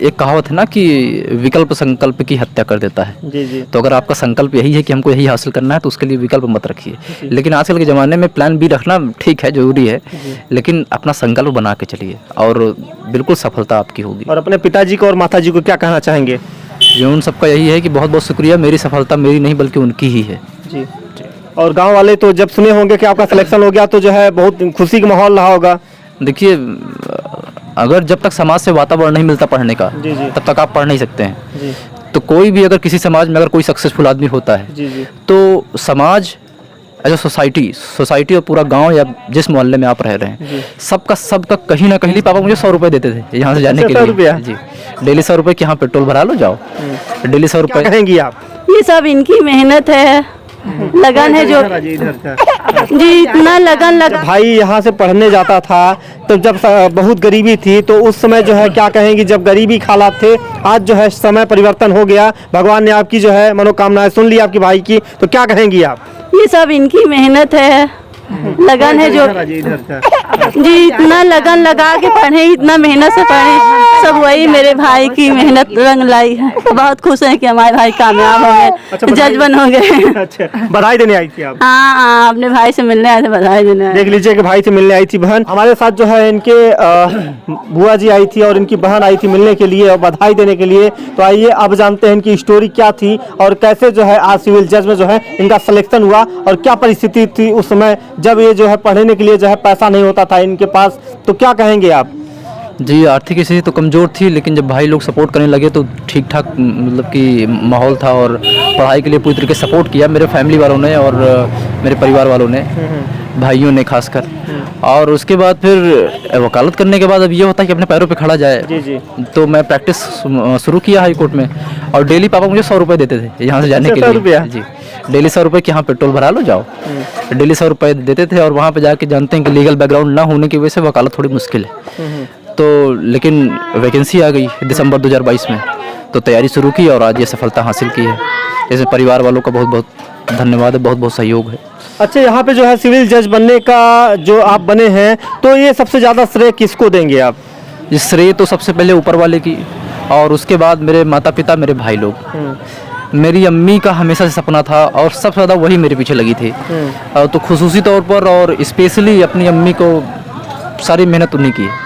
एक कहावत है ना कि विकल्प संकल्प की हत्या कर देता है। जी जी। तो अगर आपका संकल्प यही है कि हमको यही हासिल करना है तो उसके लिए विकल्प मत रखिए। लेकिन आजकल के ज़माने में प्लान बी रखना ठीक है, ज़रूरी है, लेकिन अपना संकल्प बना के चलिए और बिल्कुल सफलता आपकी होगी। और अपने पिताजी को और माताजी को क्या कहना चाहेंगे? जी, उन सबका यही है कि बहुत बहुत शुक्रिया, मेरी सफलता मेरी नहीं बल्कि उनकी ही है। जी। और गांव वाले तो जब सुने होंगे कि आपका सिलेक्शन हो गया तो जो है बहुत खुशी का माहौल रहा होगा। देखिए, अगर जब तक समाज से वातावरण नहीं मिलता पढ़ने का, जी जी। तब तक आप पढ़ नहीं सकते हैं। जी तो कोई भी अगर किसी समाज में अगर कोई सक्सेसफुल आदमी होता है जी। जी तो समाज एज अ सोसाइटी और पूरा गांव या जिस मोहल्ले में आप रह रहे हैं, सबका कहीं ना कहीं, पापा मुझे 100 रुपये देते थे यहाँ से जाने के 100 लिए। रुपया? जी, डेली 100 रुपये की यहाँ पेट्रोल भरा लो, जाओ, डेली 100 क्या रुपये। कहेंगी आप? ये सब इनकी मेहनत है, लगन है जो जी, इतना लगन लगा। भाई यहाँ से पढ़ने जाता था तो जब बहुत गरीबी थी तो उस समय जो है क्या कहेंगी, जब गरीबी हालात थे, आज जो है समय परिवर्तन हो गया, भगवान ने आपकी जो है मनोकामनाएं सुन ली आपकी भाई की, तो क्या कहेंगी आप? ये सब इनकी मेहनत है, लगन है जो जी, इतना लगन लगा के पढ़े, इतना मेहनत से पढ़े, सब वही मेरे भाई की मेहनत रंग लाई है। बहुत खुश हैं कि हमारे भाई कामयाब हो गए, जज बन हो गए। अच्छा, बधाई देने आई थी आप? हाँ, अपने भाई से मिलने आए थे, बधाई देने आए। देख लीजिए कि भाई से मिलने आई थी बहन। हमारे साथ जो है इनके बुआ जी आई थी और इनकी बहन आई थी मिलने के लिए और बधाई देने के लिए। तो आइए अब जानते हैं इनकी स्टोरी क्या थी और कैसे जो है आज सिविल जज में जो है इनका सिलेक्शन हुआ और क्या परिस्थिति थी उस समय जब ये जो है पढ़ने के लिए जो है पैसा नहीं होता था इनके पास। तो क्या कहेंगे आप? जी, आर्थिक स्थिति तो कमज़ोर थी, लेकिन जब भाई लोग सपोर्ट करने लगे तो ठीक ठाक मतलब कि माहौल था और पढ़ाई के लिए पूरी तरीके से सपोर्ट किया मेरे फैमिली वालों ने और मेरे परिवार वालों ने, भाइयों ने खासकर। और उसके बाद फिर वकालत करने के बाद अब ये होता है कि अपने पैरों पे खड़ा जाए। जी जी। तो मैं प्रैक्टिस शुरू किया हाई कोर्ट में और डेली पापा मुझे 100 रुपये देते थे यहाँ से जाने के 100 लिए। रुपया? जी, डेली 100 रुपये की यहाँ पेट्रोल भरा लो, जाओ, डेली 100 रुपये देते थे। और वहाँ पे जाके जानते हैं कि लीगल बैकग्राउंड ना होने की वजह से वकालत थोड़ी मुश्किल है। तो लेकिन वैकेंसी आ गई दिसंबर 2022 में, तो तैयारी शुरू की और आज ये सफलता हासिल की है। इसमें परिवार वालों का बहुत बहुत धन्यवाद है, बहुत बहुत सहयोग है। अच्छा, यहाँ पे जो है सिविल जज बनने का जो आप बने हैं तो ये सबसे ज़्यादा श्रेय किसको देंगे आप? ये श्रेय तो सबसे पहले ऊपर वाले की और उसके बाद मेरे माता पिता, मेरे भाई लोग। मेरी अम्मी का हमेशा से सपना था और सबसे ज़्यादा वही मेरे पीछे लगी थी। तो खुसूसी तौर पर और स्पेशली अपनी अम्मी को सारी मेहनत उन्हीं की है।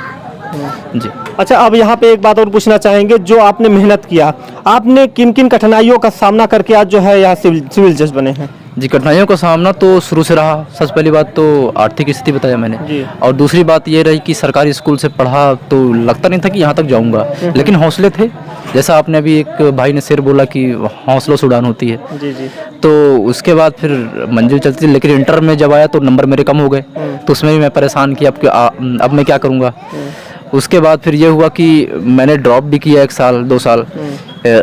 जी। अच्छा, अब यहाँ पे एक बात और पूछना चाहेंगे, जो आपने मेहनत किया, आपने किन किन कठिनाइयों का सामना करके आज जो है यहाँ सिविल जज बने हैं? जी, कठिनाइयों का सामना तो शुरू से रहा। सबसे पहली बात तो आर्थिक स्थिति बताया मैंने जी। और दूसरी बात ये रही कि सरकारी स्कूल से पढ़ा तो लगता नहीं था कि यहाँ तक जाऊँगा, लेकिन हौसले थे। जैसा आपने अभी एक भाई ने शेर बोला कि हौसलों से उड़ान होती है। जी जी। तो उसके बाद फिर मंजिल चलती थी, लेकिन इंटर में जब आया तो नंबर मेरे कम हो गए, तो उसमें भी मैं परेशान कि अब मैं क्या करूँगा। उसके बाद फिर ये हुआ कि मैंने ड्रॉप भी किया 1 साल 2 साल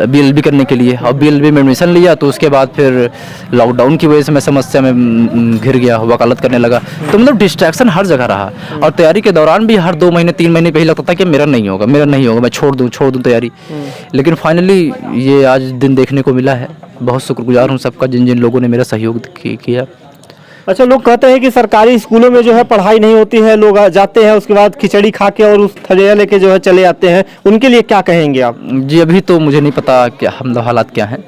BLB करने के लिए और BLB में एडमिशन लिया। तो उसके बाद फिर लॉकडाउन की वजह से मैं समस्या में घिर गया, वकालत करने लगा। तो मतलब डिस्ट्रैक्शन हर जगह रहा और तैयारी के दौरान भी हर 2 महीने 3 महीने पे ही लगता था कि मेरा नहीं होगा, मैं छोड़ दूँ तैयारी। लेकिन फाइनली ये आज दिन देखने को मिला है। बहुत शुक्रगुजार हूँ सबका जिन जिन लोगों ने मेरा सहयोग किया। अच्छा, लोग कहते हैं कि सरकारी स्कूलों में जो है पढ़ाई नहीं होती है, लोग जाते हैं उसके बाद खिचड़ी खा के और उस थरिया लेके जो है चले आते हैं, उनके लिए क्या कहेंगे आप? जी, अभी तो मुझे नहीं पता कि हम हालात क्या हैं,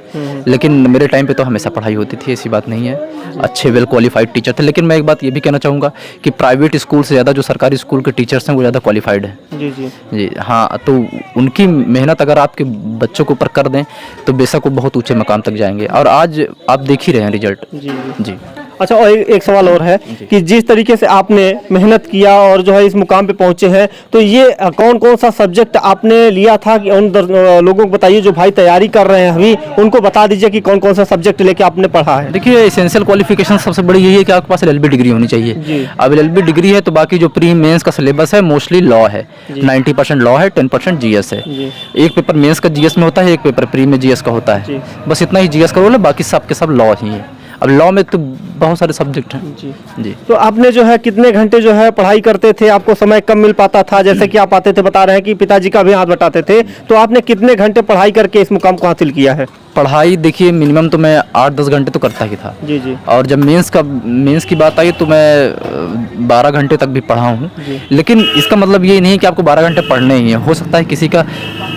लेकिन मेरे टाइम पे तो हमेशा पढ़ाई होती थी, ऐसी बात नहीं है। अच्छे वेल क्वालिफाइड टीचर थे। लेकिन मैं एक बात ये भी कहना चाहूँगा कि प्राइवेट स्कूल से ज़्यादा जो सरकारी स्कूल के टीचर्स हैं वो ज़्यादा क्वालिफाइड हैं। जी जी। जी हाँ, तो उनकी मेहनत अगर आपके बच्चों के ऊपर कर दें तो बेशक वो बहुत ऊँचे मकाम तक जाएंगे और आज आप देख ही रहे हैं रिजल्ट। जी जी। अच्छा, और एक सवाल और है कि जिस तरीके से आपने मेहनत किया और जो है इस मुकाम पे पहुंचे हैं, तो ये कौन कौन सा सब्जेक्ट आपने लिया था कि उन लोगों को बताइए जो भाई तैयारी कर रहे हैं अभी, उनको बता दीजिए कि कौन कौन सा सब्जेक्ट लेके आपने पढ़ा है? देखिए, एसेंशियल क्वालिफिकेशन सबसे बड़ी यही है कि आपके पास LLB डिग्री होनी चाहिए। अब LLB डिग्री है तो बाकी जो प्री मेंस का सिलेबस है मोस्टली लॉ है। 90% लॉ है, 10% GS है। एक पेपर मेंस का GS में होता है, एक पेपर प्री में GS का होता है। बस इतना ही GS का रोल है, बाकी सब के सब लॉ ही है। अब लॉ में तो बहुत सारे सब्जेक्ट हैं। जी जी। तो आपने जो है कितने घंटे जो है पढ़ाई करते थे? आपको समय कम मिल पाता था, जैसे कि आप आते थे बता रहे हैं कि पिताजी का भी हाथ बटाते थे, तो आपने कितने घंटे पढ़ाई करके इस मुकाम को हासिल किया है? पढ़ाई देखिए मिनिमम तो मैं 8-10 घंटे तो करता ही था। जी जी। और जब मेंस की बात आई तो मैं 12 घंटे तक भी पढ़ा हूँ। लेकिन इसका मतलब ये नहीं है कि आपको 12 घंटे पढ़ने ही है। हो सकता है किसी का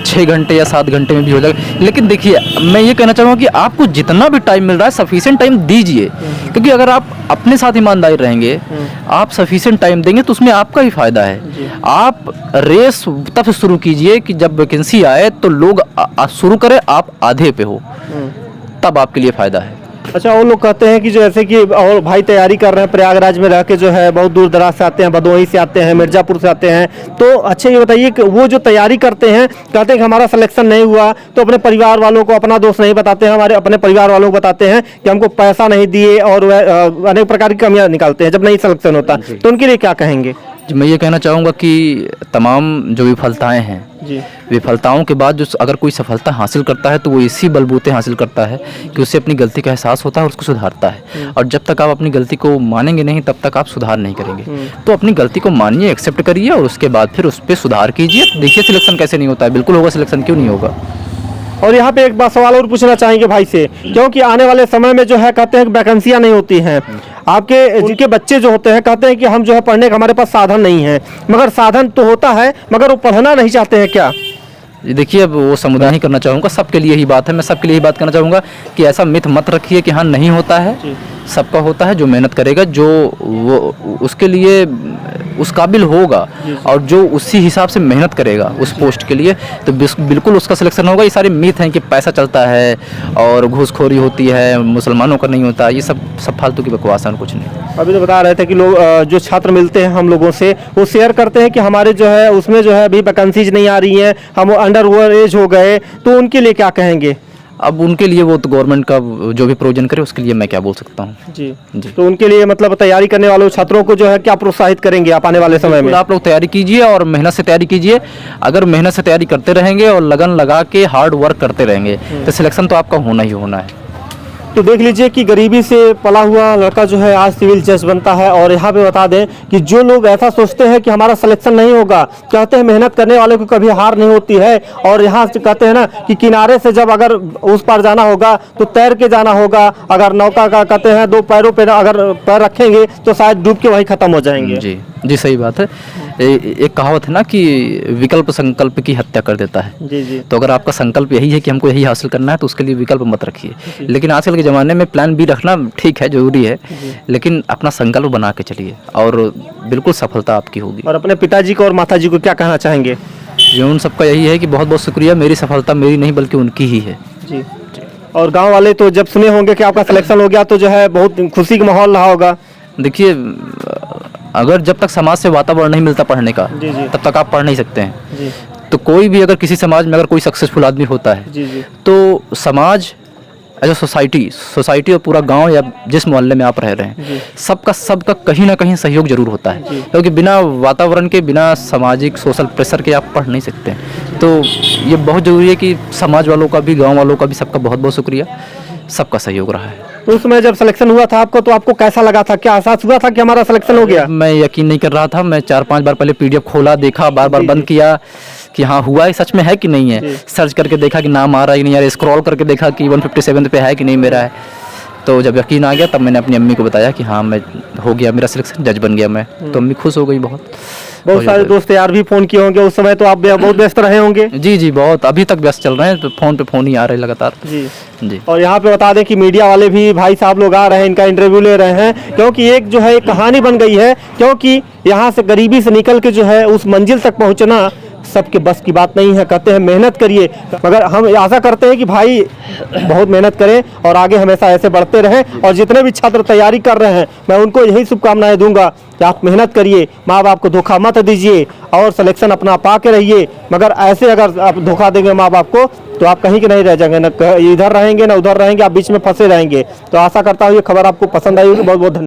6 घंटे या 7 घंटे में भी हो जाएगा। लेकिन देखिए, मैं ये कहना चाहूँगा कि आपको जितना भी टाइम मिल रहा है सफिशिएंट टाइम दीजिए, क्योंकि अगर आप अपने साथ ईमानदार रहेंगे, आप सफिशिएंट टाइम देंगे तो उसमें आपका ही फायदा है। आप रेस तब से शुरू कीजिए कि जब वैकेंसी आए तो लोग शुरू करें, आप आधे पे हो, तब आपके लिए फायदा है। अच्छा, वो लोग कहते हैं कि जैसे कि और भाई तैयारी कर रहे हैं प्रयागराज में रह के, जो है बहुत दूर दराज से आते हैं, भदोही से आते हैं, मिर्जापुर से आते हैं, तो अच्छा ये बताइए कि वो जो तैयारी करते हैं, कहते हैं कि हमारा सिलेक्शन नहीं हुआ, तो अपने परिवार वालों को अपना दोष नहीं बताते हैं, हमारे अपने परिवार वालों को बताते हैं कि हमको पैसा नहीं दिए, और अनेक प्रकार की कमियां निकालते हैं जब नहीं सिलेक्शन होता, तो उनके लिए क्या कहेंगे? मैं ये कहना चाहूँगा कि तमाम जो विफलताएं हैं, जी, विफलताओं के बाद जो अगर कोई सफलता हासिल करता है तो वो इसी बलबूते हासिल करता है कि उसे अपनी गलती का एहसास होता है और उसको सुधारता है। और जब तक आप अपनी गलती को मानेंगे नहीं, तब तक आप सुधार नहीं करेंगे। तो अपनी गलती को मानिए, एक्सेप्ट करिए, और उसके बाद फिर उस पर सुधार कीजिए। देखिए सिलेक्शन कैसे नहीं होता है, बिल्कुल होगा सिलेक्शन, क्यों नहीं होगा। और यहाँ पे एक बात सवाल और पूछना चाहेंगे भाई से, क्योंकि आने वाले समय में जो है कहते हैं कि वैकेंसियाँ नहीं होती हैं, आपके जिनके बच्चे जो होते हैं कहते हैं कि हम जो है पढ़ने का हमारे पास साधन नहीं है, मगर साधन तो होता है, मगर वो पढ़ना नहीं चाहते हैं क्या? देखिए, अब वो समुदाय ही करना चाहूँगा, सबके लिए ही बात है। मैं सबके लिए ही बात करना चाहूँगा कि ऐसा मिथ मत रखिए कि हाँ नहीं होता है, सबका होता है। जो मेहनत करेगा, जो वो उसके लिए उस काबिल होगा और जो उसी हिसाब से मेहनत करेगा उस पोस्ट के लिए, तो बिल्कुल उसका सिलेक्शन होगा। ये सारे मिथ हैं कि पैसा चलता है और घूसखोरी होती है, मुसलमानों का नहीं होता, ये सब फालतू की बकवास है, कुछ नहीं। अभी तो बता रहे थे कि लोग जो छात्र मिलते हैं हम लोगों से, वो शेयर करते हैं कि हमारे जो है उसमें जो है अभी वैकेंसीज नहीं आ रही हैं, हम अंडर ओवर एज हो गए, तो उनके लिए क्या कहेंगे? अब उनके लिए वो तो गवर्नमेंट का जो भी प्रोविजन करे, उसके लिए मैं क्या बोल सकता हूँ। जी जी। तो उनके लिए मतलब तैयारी करने वाले छात्रों को जो है क्या प्रोत्साहित करेंगे आप आने वाले समय में? आप लोग तैयारी कीजिए और मेहनत से तैयारी कीजिए। अगर मेहनत से तैयारी करते रहेंगे और लगन लगा के हार्ड वर्क करते रहेंगे तो सिलेक्शन तो आपका होना ही होना है। तो देख लीजिए कि गरीबी से पला हुआ लड़का जो है आज सिविल जज बनता है। और यहाँ पे बता दें कि जो लोग ऐसा सोचते हैं कि हमारा सिलेक्शन नहीं होगा, कहते हैं मेहनत करने वाले को कभी हार नहीं होती है। और यहाँ से कहते हैं ना कि किनारे से जब अगर उस पार जाना होगा तो तैर के जाना होगा, अगर नौका का कहते हैं दो पैरों पे अगर पैर रखेंगे तो शायद डूब के वहीं खत्म हो जाएंगे। जी जी, सही बात है। एक कहावत है ना कि विकल्प संकल्प की हत्या कर देता है। जी जी। तो अगर आपका संकल्प यही है कि हमको यही हासिल करना है तो उसके लिए विकल्प मत रखिए। लेकिन आजकल के ज़माने में प्लान बी रखना ठीक है, जरूरी है, लेकिन अपना संकल्प बना के चलिए और बिल्कुल सफलता आपकी होगी। और अपने पिताजी को और माताजी को क्या कहना चाहेंगे? जी, उन सबका यही है कि बहुत बहुत शुक्रिया, मेरी सफलता मेरी नहीं बल्कि उनकी ही है। जी। और गाँव वाले तो जब सुने होंगे कि आपका सिलेक्शन हो गया तो जो है बहुत खुशी का माहौल रहा होगा। देखिए, अगर जब तक समाज से वातावरण नहीं मिलता पढ़ने का, जी जी। तब तक आप पढ़ नहीं सकते हैं। जी तो कोई भी अगर किसी समाज में अगर कोई सक्सेसफुल आदमी होता है, जी जी। तो समाज एज अ सोसाइटी और पूरा गांव या जिस मोहल्ले में आप रह रहे हैं, सबका कहीं ना कहीं सहयोग जरूर होता है, क्योंकि बिना वातावरण के, बिना सामाजिक सोशल प्रेशर के आप पढ़ नहीं सकते हैं। तो ये बहुत ज़रूरी है कि समाज वालों का भी, गाँव वालों का भी, सबका बहुत बहुत शुक्रिया, सबका सहयोग रहा है। तो उस समय जब सिलेक्शन हुआ था आपको, तो आपको कैसा लगा था? क्या एहसास हुआ था कि हमारा सिलेक्शन हो गया? मैं यकीन नहीं कर रहा था। मैं 4-5 बार पहले PDF खोला, देखा, बार बार बंद किया कि हाँ हुआ है, सच में है कि नहीं है। सर्च करके देखा कि नाम आ रहा है कि नहीं आ रहा है, स्क्रॉल करके देखा कि 157 पे है कि नहीं मेरा है। तो जब यकीन आ गया तब मैंने अपनी अम्मी को बताया कि हाँ मैं हो गया, मेरा सिलेक्शन, जज बन गया मैं। तो अम्मी खुश हो गई बहुत। बहुत सारे दोस्त यार भी फोन किए होंगे उस समय, तो आप बहुत व्यस्त रहे होंगे। जी जी, बहुत, अभी तक व्यस्त चल रहे हैं, तो फोन पे फोन ही आ रहे हैं लगातार। जी जी। और यहाँ पे बता दें कि मीडिया वाले भी भाई साहब लोग आ रहे हैं, इनका इंटरव्यू ले रहे हैं, क्योंकि एक जो है एक कहानी बन गई है। क्योंकि यहाँ से गरीबी से निकल के जो है उस मंजिल तक पहुँचना सबके बस की बात नहीं है। कहते हैं मेहनत करिए, मगर हम आशा करते हैं कि भाई बहुत मेहनत करें और आगे हमेशा ऐसे बढ़ते रहें। और जितने भी छात्र तैयारी कर रहे हैं, मैं उनको यही शुभकामनाएं दूंगा कि आप मेहनत करिए, माँ बाप को धोखा मत दीजिए और सिलेक्शन अपना पा के रहिए। मगर ऐसे अगर आप धोखा देंगे माँ बाप को तो आप कहीं के नहीं रह जाएंगे, न इधर रहेंगे न उधर रहेंगे, आप बीच में फंसे रहेंगे। तो आशा करता हूँ ये खबर आपको पसंद आई होगी। बहुत बहुत धन्यवाद।